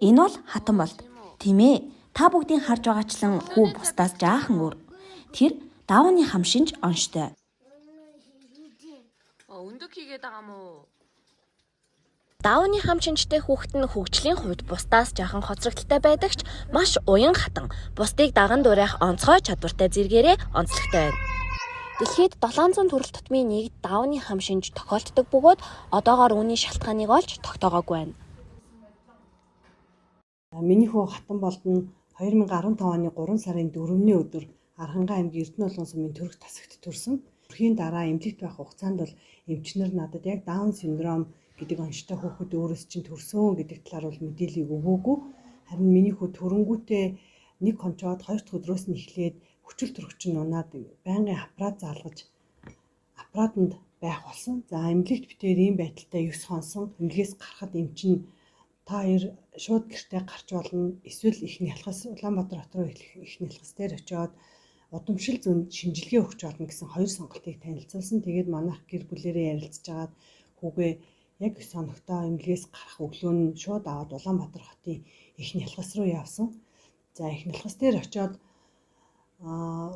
Энэ бол хатан болд. Тийм ээ. Та бүгдийн харж байгаачлан хүү бусдаас жаахан өөр. Тэр даавны хам шинж онштой. Өндөг хийгээд байгаа мó? Даавны хам шинжтэй хүүхэд нь хөгжлийн хувьд бусдаас жаахан хоцрогдолтой байдаг ч маш уян хатан, бусдыг даган дуурайх онцгой чадвартай зэргээрээ онцлогтой байна. Дэлхийд 700 төрөл тутмын нэгд даавны хам шинж тохиолддог бөгөөд одоогоор үүний шалтгааныг олж тогтоогоогүй байна. Миний хүү хатан болд нь 2015 оны 3 сарын 4-ний өдөр Архангай аймгийн Эрдэнэ улаан сумын Төрөх тасагт төрсөн. Төрхийн дараа эмнэлэгт байх хугацаанд бол эмчнэр надад яг Даун синдром гэдэг онцтой хүүхэд өөрөөс чинь төрсөн гэдэг талаар бол мэдээллийг өгөөгүй. Харин миний хүү төрөнгүүтээ нэг кончоод 2 дахь өдрөөс нь эхлээд хүчил төрөгч нь унаад байнгын аппарат залгаж аппаратанд байх болсон. За эмнэлэгт битээр ийм байдалтай 9 хонсон. Эмнэлгээс гарахад эмчин та хоёр шууд гэртээ гарч болно. Эсвэл их нялхас Улаанбаатар хот руу их нялхас дээр очиод удамшил зүүн шинжилгээ өгч болно гэсэн хоёр сонголтыг танилцуулсан. Тэгээд манайх гэр бүлэрээ ярилцж агаад хүүгээ яг 9 хоногтой эмнэлгээс гарах өглөө нь шууд аваад Улаанбаатар хотын их нялхас руу явсан. За их нялхас дээр очиод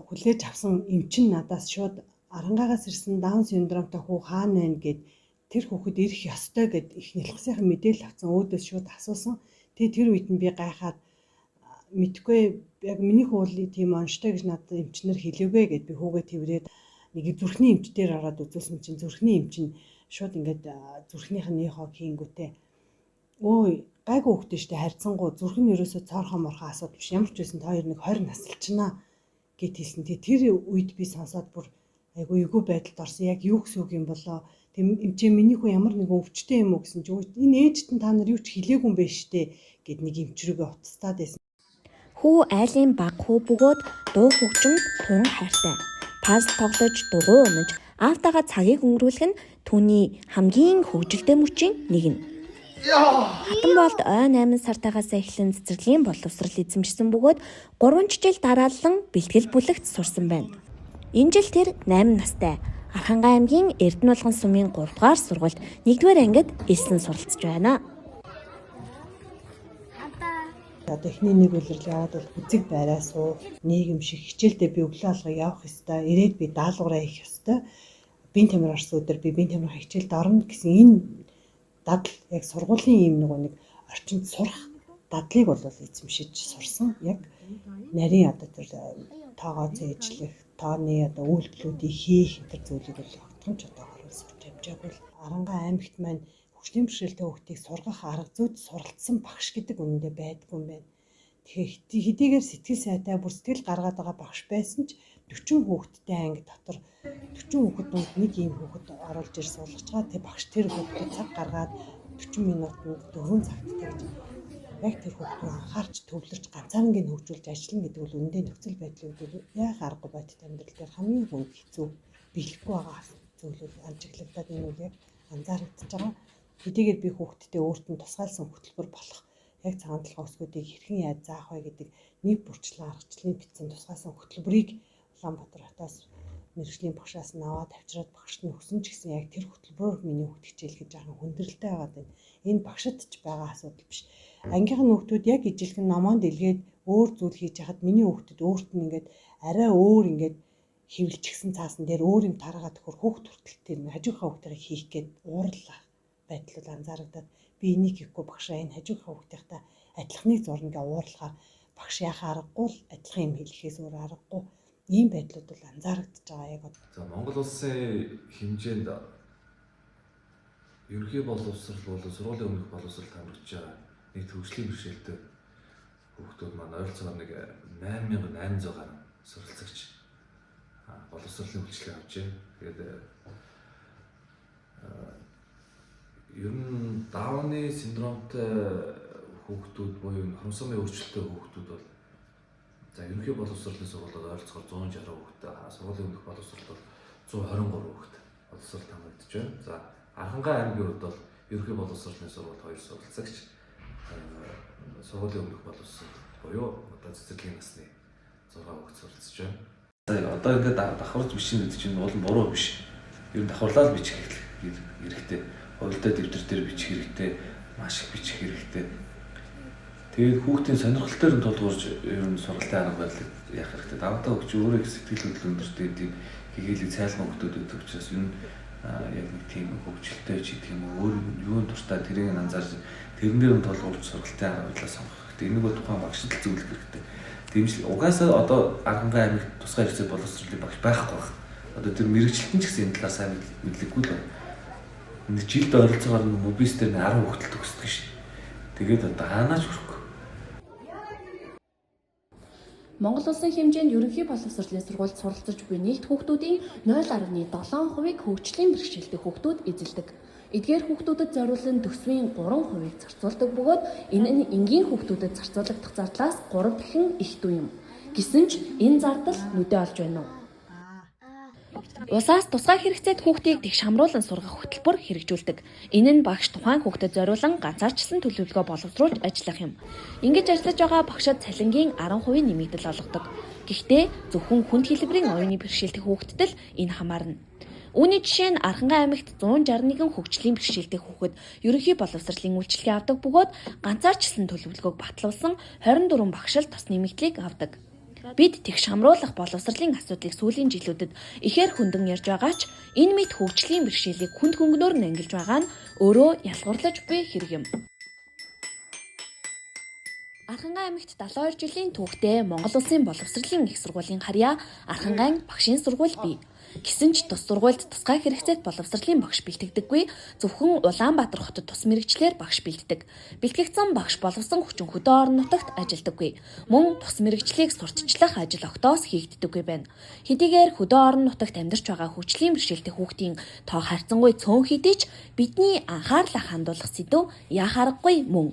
хүлээж авсан эмчин надаас шууд Арангайгаас ирсэн Даун синдромтой хүү хаана байна гэд тэр хүүхэд ирэх ёстой гэд их нялхасынхаа мэдээлэл авсан өөдөөс шууд асуусан. Тэгээ тэр үед нь би гайхаад мэдгүй яг миний хуулийн тийм онцтой гэж надад эмчнэр хэлээгүй гэд би хүүгээ тэрврээд нэг зүрхний эмч дээр ороод үзүүлсэн чинь зүрхний эмч нь шууд ингээд зүрхнийх нь нөхөг хийнгүүтээ өө гайгүй хүүхдээ штэ харьцангуй зүрх нь ерөөсөө цоорхоо морхоо асуудал биш ямар ч байсан та хоёр нэг 20 насалчнаа гэд хэлсэн. Тэр үед би сонсоод бүр айгүй эвгүй байдалд орсон. Яг юу гэсэн үг юм болоо. Тэм эмчээ миний хүү ямар нэгэн өвчтэй юм уу гэсэн чи энэ ээжт нь та нар юу ч хэлээгүй юм байна штэ гэд нэг эмч рүүгээ уцтаад байсан. Хүү айлын баг хүү бөгөөд дуу хөгжимд тун хайртай. Пазл тоглож, дугуй унаж, аавтайгаа цагийг өнгөрүүлэх нь түүний хамгийн хөгжилтэй мөчийн нэг нь. Хатан болд ой 8 сартаагаас эхлэн цэцэрлэгийн боловсрал эзэмшсэн бөгөөд 3 жил дараалан бэлтгэл бүлэгт сурсан байна. Энэ жил тэр 8 настай. Архангай аймгийн Эрдэнэ улаан сумын 3 дугаар сургуульд 1-р ангид элсэн суралцж байна. Одоо эхний нэг үйлрэл яваад бол үзэг байраа суу, нийгэм шиг хичээлдээ би өглөө алга явах ёстой, ирээд би даалгавраа хийх ёстой. Биеийн тамир орсон өдөр би биеийн тамирын хичээлд орно гэсэн энэ дадал яг сургуулийн юм нэг орчинд сурах дадлыг бол эзэмшиж сурсан. Яг нарийн одоо тэр тоогоо зээжлэх, тооны одоо үйлдэлүүдийг хийх тэр зүйлийг бол огтхон ч одоо харуулж явжаагүй. Арангай аймагт маань хөгжлийн бэрхшээлтэй хүүхдийг сургах арга зүйд суралцсан багш гэдэг үнэндээ байдгүй юм байна. Тэгэхээр хэдийгээр сэтгэл сайтай бүр сэтгэл гаргаад байгаа багш байсан ч 40 хүүхэдтэй анги дотор 40 хүүхэд донд нэг ийм хүүхэд оруулж ир суулгаж байгаа. Тэгээ багш тэр хүүхдэд цаг гаргаад 40 минутанд 4 цагт тэгж яг тэр хүүхдийг анхаарч төвлөрч ганцаарныг хөгжүүлж ажиллана гэдэг бол үнэндээ нөхцөл байдлууд яг аргагүй байдалтай амьдрал дээр хамгийн хүнд хэцүү биелэхгүй байгаа зүйлүүд амжиглагдаад энэ үл яг анзаарэгдэж байгаа. Хэдийгээр би хүүхдтэй өөрт нь тусгайлсан хөтөлбөр болох яг цагаан толгой өсгүүдийг хэрхэн яаж заах вэ гэдэг нэг бүрчлэн аргачлалын бичсэн тусгайлсан хөтөлбөрийг Улаанбаатар хотоос мэргэжлийн багшаас нь аваад авчираад багшд нь өгсөн ч гэсэн яг тэр хөтөлбөрөөр миний хүүхд хичээлгэж байгаа хүндрэлтэй байгаа юм. Энэ багшд ч байгаа асуудал биш. Ангийнхан хүүхдүүд яг ижилхэн номонд илгээд өөр зүйл хийж яхад миний хүүхдэд өөрт нь ингээд арай өөр ингээд хэвлэлчихсэн цаасан дээр өөр юм тараагаад төхөр хүүхд хүртэл тэр хажуухаа хүүхдийг хийх гээд уурлах байдал анзаарагдаад би энийг хийхгүй багшаа энэ хажуухаа хүүхдийнхтэй адилхныг зурна гэ уурлахаар багш яхаа аргагүй л адилхан юм хэлэхээс өөр аргагүй ийм байдлууд бол анзаарагдаж байгаа яг. За Монгол улсын хэмжээнд ерөнхий боловсрал болон сургуулийн өмнөх боловсрал хамрагч байгаа нэг хөгжлийн бэрхшээлтэй хүүхдүүд маань ойролцоогоор нэг 8800 гаруй суралцагч боловсролын хөгжлийг авч байна. Тэгээд ер нь Дауны синдромтой хүүхдүүд буюу хромосомын өөрчлөлттэй хүүхдүүд бол за ерөнхий боловсролын сургуулиуд ойролцоогоор 160 хүүхдтэй, сургуулийн өмнөх боловсролд бол 123 хүүхдтэй боловсролд хамрагдаж байна. За Архангай аймгийн хувьд бол ерөнхий боловсролын сургууль 2 суралцагч, сургуулийн өмнөх боловсрол буюу одоо цэцэрлэгийн насны 6 хүүхд суралцж байна. Одоо ингээд давхарж бичнэ гэдэг чинь уул нь буруу биш. Ер нь давхарлаад бичих хэрэгтэй. Хувилдаа дэвтэр дээр бичих хэрэгтэй. Маш их бичих хэрэгтэй. Тэгээд хүүхдийн сонирхолтой нь тулгуурж ер нь сургалтын арга барилыг яах хэрэгтэй. Давтаа өгч өөрөө их сэтгэл хөдлөл өндөртэй тийм хигээлийг цайлган хүмүүс өгдөг учраас ер нь яг нэг тийм хөгжилтэй ч гэх юм уу өөр юунд дуртай тэрийг анзаарч тэрэн дээр нь тулгуурж сургалтын арга барилаа сонгох хэрэгтэй. Энийг бол тухайн багшд л зөвлөх хэрэгтэй. Дэмжлэг угаасаа одоо Аранхай аймагт тусгай хэрэгцээ боловсруулалтын багш байхгүй байна. Одоо тэр мэрэгчлэлтэн ч гэсэн энэ талаар сайн мэдлэггүй л байна. Нэг жилд ойролцоогоор нь мобис дээр 10 хүүхэд төгсдөг шин. Тэгээд одоо хаанаач хүрэхгүй. Монгол улсын хэмжээнд ерөнхий боловсролын сургуульд суралцж буй нийт хүүхдүүдийн 0.7%-ийг хөгжлийн бэрхшээлтэй хүүхдүүд эзэлдэг. Эдгээр хүүхдүүдэд зориулсан төсвийн 3%-ийг зарцуулдаг бөгөөд энэ нь энгийн хүүхдүүдэд зарцуулагдах зардлаас 3 дахин их дүү юм. Гэсэн ч энэ зардал нүдэ олж байна уу? Улсаас тусгай хэрэгцээт хүүхдийг тэг шамруулан сургах хөтөлбөр хэрэгжүүлдэг. Энэ нь багш тухайн хүүхдэд зориулан ганцаарчлан төлөвлөгөө боловсруулж ажиллах юм. Ингэж ажиллаж байгаа багшид цалингийн 10% нэмэгдэл олгодог. Гэхдээ зөвхөн хүнд хэлбэрийн оюуны бэрхшээлтэй хүүхдэд л энэ хамаарна. Үүний жишээ нь Аранхай аймагт 161 хөгжлийн бэрхшээлтэй хүүхэд ерөнхий боловсролын үйлчилгээ авдаг бөгөөд ганцаарчлан төлөвлөгөөг батлуулсан 24 багш л тус нэмэгдлийг авдаг. Бид тэг шамруулах боловсролын асуудлыг сүүлийн жилүүдэд ихээр хөндөн ярьж байгаа ч энэ мэд хөгжлийн бэрхшээлийг хүнд хөнгөнөөр нь ангилж байгаа нь өөрөө ялгуурлаж буй хэрэг юм. Архангай аймагт 72 жилийн түүхтэй Монгол Улсын боловсролын их сургуулийн харьяа Архангай багшийн сургууль бий. Гэсэн ч тус сургуульд тусгай хэрэгцээт боловсролын багш бэлтгэдэггүй, зөвхөн Улаанбаатар хотод тус мэрэгчлэр багш бэлтдэг. Бэлтгэгдсэн багш боловсон хүчин хөдөө орон нутагт ажилдаггүй. Мөн тус мэрэгчлийг сурталчлах ажил огтоос хийгддэггүй байна. Хэдийгээр хөдөө орон нутагт амьдарч байгаа хөгжлийн бэрхшээлтэй хүүхдийн тоо харьцангуй цөөн хэдий ч бидний анхаарлаа хандуулах сэдв яах аргагүй мөн.